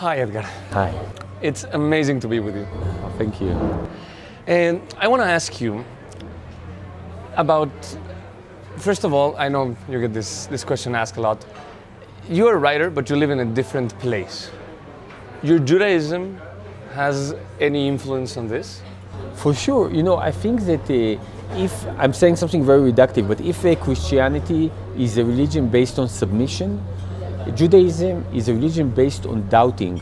Hi, Edgar. Hi. It's amazing to be with you. Oh, thank you. And I want to ask you about, first of all, I know you get this question asked a lot. You're a writer, but you live in a different place. Your Judaism has any influence on this? For sure. I think that if, I'm saying something very reductive, but if Christianity is a religion based on submission, Judaism is a religion based on doubting.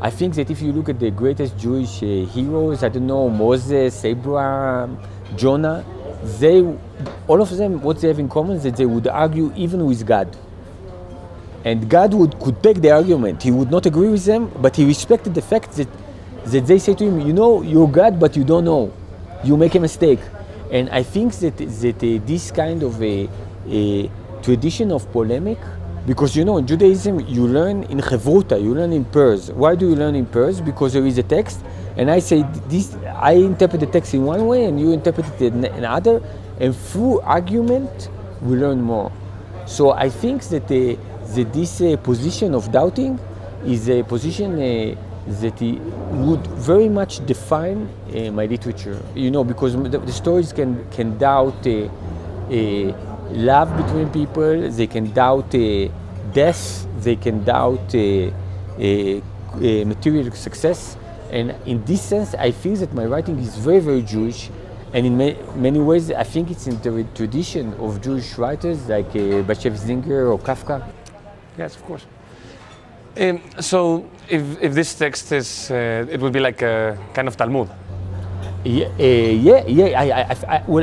I think that if you look at the greatest Jewish heroes, Moses, Abraham, Jonah, all of them, what they have in common is that they would argue even with God. And God could take the argument. He would not agree with them, but he respected the fact that they say to him, you're God, but you don't know. You make a mistake. And I think that this kind of a tradition of polemic, because in Judaism you learn in chevruta, you learn in pairs. Why do you learn in pairs? Because there is a text, and I say this. I interpret the text in one way, and you interpret it in another, and through argument we learn more. So I think that this position of doubting is a position that would very much define my literature. Because the stories can doubt love between people, they can doubt death, they can doubt material success. And in this sense, I feel that my writing is very, very Jewish. And in many ways, I think it's in the tradition of Jewish writers like Bashevis Singer or Kafka. Yes, of course. So if this text is, it would be like a kind of Talmud.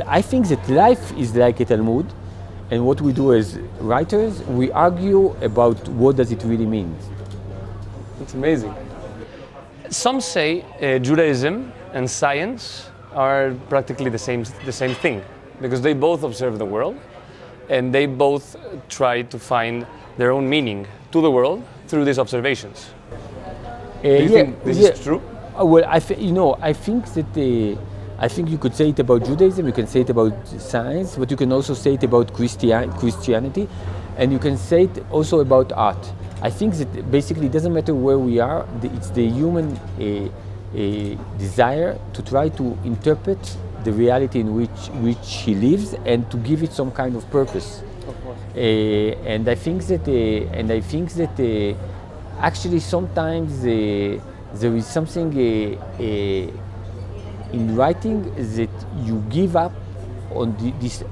I think that life is like a Talmud. And what we do as writers, we argue about what does it really mean. It's amazing. Some say Judaism and science are practically the same thing, because they both observe the world and they both try to find their own meaning to the world through these observations. Do you think this is true? Well, I think that I think you could say it about Judaism, you can say it about science, but you can also say it about Christianity, and you can say it also about art. I think that basically it doesn't matter where we are, it's the human desire to try to interpret the reality in which he lives and to give it some kind of purpose. Of course. And I think that actually sometimes there is something in writing that you give up on this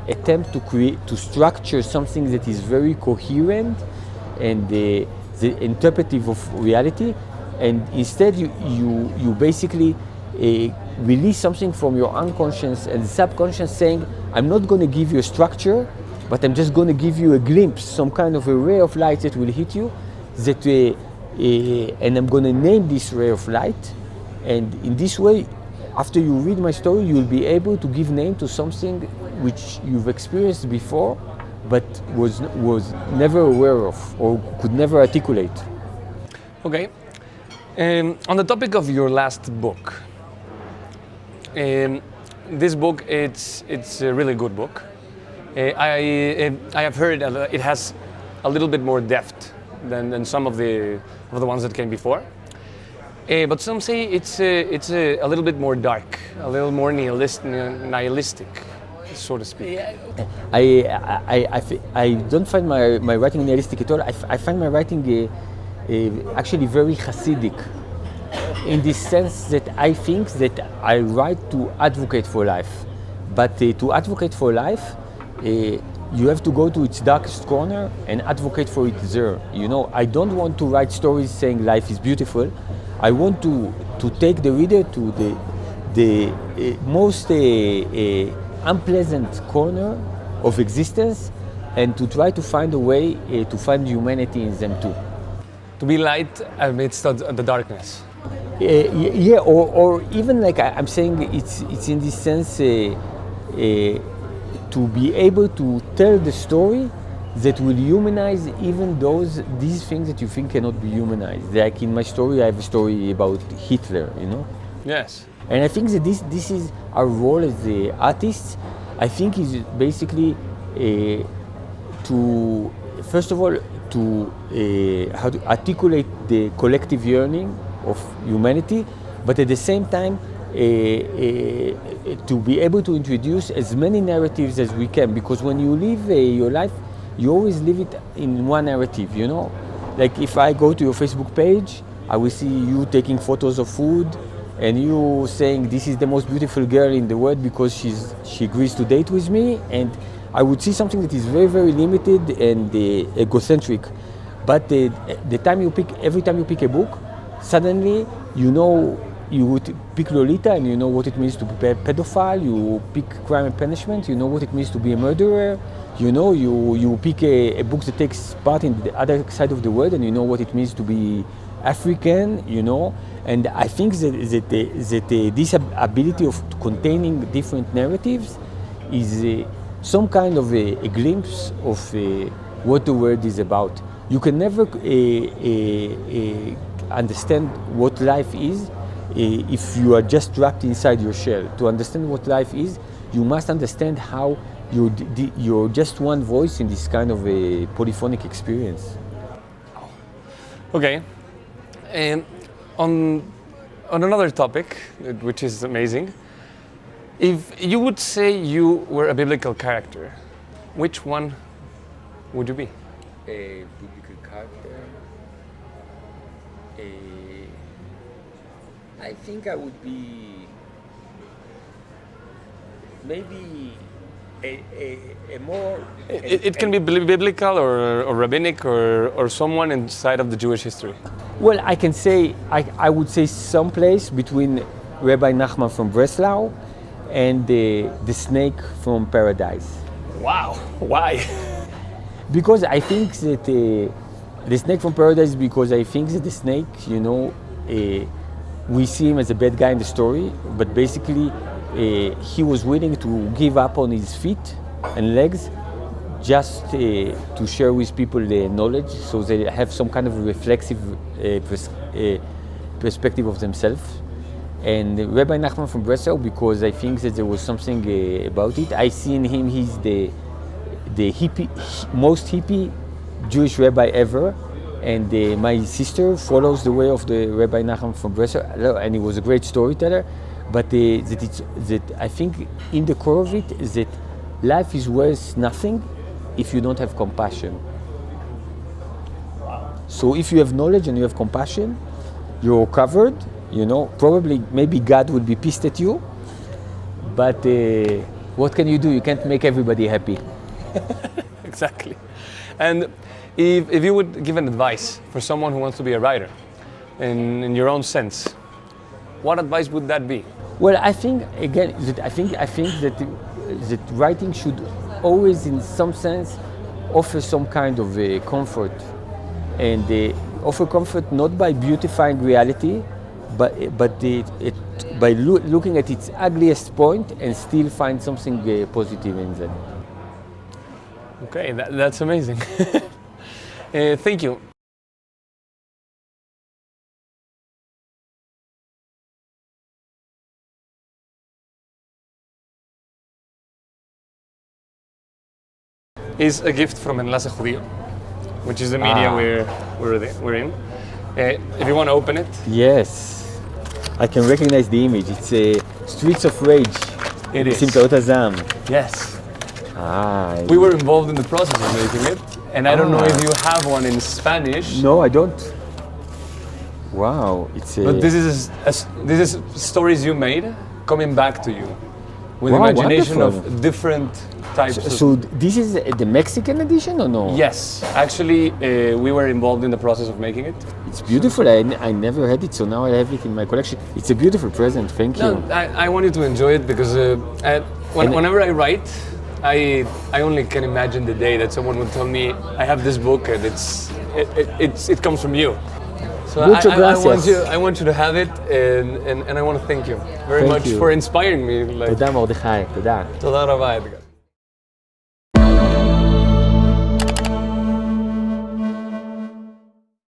attempt to structure something that is very coherent and the interpretive of reality, and instead you basically release something from your unconscious and subconscious, saying, I'm not going to give you a structure, but I'm just going to give you a glimpse, some kind of a ray of light that will hit you, and I'm going to name this ray of light, and in this way, after you read my story, you'll be able to give name to something which you've experienced before, but was never aware of or could never articulate. Okay. On the topic of your last book, this book it's a really good book. I have heard it has a little bit more depth than some of the ones that came before. But some say it's a little bit more dark, a little more nihilistic, so to speak. I don't find my writing nihilistic at all. I find my writing actually very Hasidic, in the sense that I think that I write to advocate for life. But to advocate for life, you have to go to its darkest corner and advocate for it there. I don't want to write stories saying life is beautiful. I want to take the reader to the most unpleasant corner of existence, and to try to find a way to find humanity in them too. To be light amidst the darkness. Or even like I'm saying, it's in this sense to be able to tell the story that will humanize even these things that you think cannot be humanized. Like in my story, I have a story about Hitler, Yes. And I think that this is our role as the artists. I think is basically to first of all to articulate the collective yearning of humanity, but at the same time to be able to introduce as many narratives as we can, because when you live your life, you always live it in one narrative, you know? Like if I go to your Facebook page, I will see you taking photos of food and you saying this is the most beautiful girl in the world because she agrees to date with me, and I would see something that is very, very limited and egocentric. But every time you pick a book, suddenly you know, you would pick Lolita and you know what it means to be a pedophile, you pick Crime and Punishment, you know what it means to be a murderer, you know, you pick a book that takes part in the other side of the world and you know what it means to be African, you know. And I think that this ability of containing different narratives is some kind of a glimpse of what the world is about. You can never understand what life is if you are just trapped inside your shell. To understand what life is, you must understand how you're just one voice in this kind of a polyphonic experience. Okay. On another topic, which is amazing, if you would say you were a biblical character, which one would you be? A biblical character? I think I would be maybe a more... It can be biblical or rabbinic or someone inside of the Jewish history. Well, I can say, I would say someplace between Rabbi Nachman from Breslau and the snake from Paradise. Wow, why? Because I think that the snake from Paradise, because I think that the snake, you know, we see him as a bad guy in the story, but basically he was willing to give up on his feet and legs just to share with people the knowledge, so they have some kind of reflexive perspective of themselves. And Rabbi Nachman from Breslau, because I think that there was something about it. I see in him, he's the most hippie Jewish rabbi ever. And my sister follows the way of the Rabbi Nachman from Breslau, and he was a great storyteller. But that I think in the core of it is that life is worth nothing if you don't have compassion. So if you have knowledge and you have compassion, you're covered, you know. Probably, maybe God would be pissed at you, but what can you do? You can't make everybody happy. Exactly. And if you would give an advice for someone who wants to be a writer, in your own sense, what advice would that be? Well, I think again that I think that writing should always, in some sense, offer some kind of comfort, and offer comfort not by beautifying reality, but by looking at its ugliest point and still find something positive in that. Okay, that's amazing. Thank you. Is a gift from Enlace Judío, which is the media we're in. If you want to open it. Yes, I can recognize the image. It's Streets of Rage. It is. Simtaot Hazam. Yes. We were involved in the process of making it, and I don't know if you have one in Spanish. No, I don't. Wow, it's But this is stories you made coming back to you with imagination wonderful. Of different types. So this is the Mexican edition or no? Yes, actually, we were involved in the process of making it. It's beautiful. I never had it, so now I have it in my collection. It's a beautiful present. Thank you. No, I want you to enjoy it because whenever I write, I only can imagine the day that someone would tell me I have this book and it comes from you. So I want you to have it, and I want to thank you very much for inspiring me. תודה מרדכי, תודה. תודה רבה, אדגר.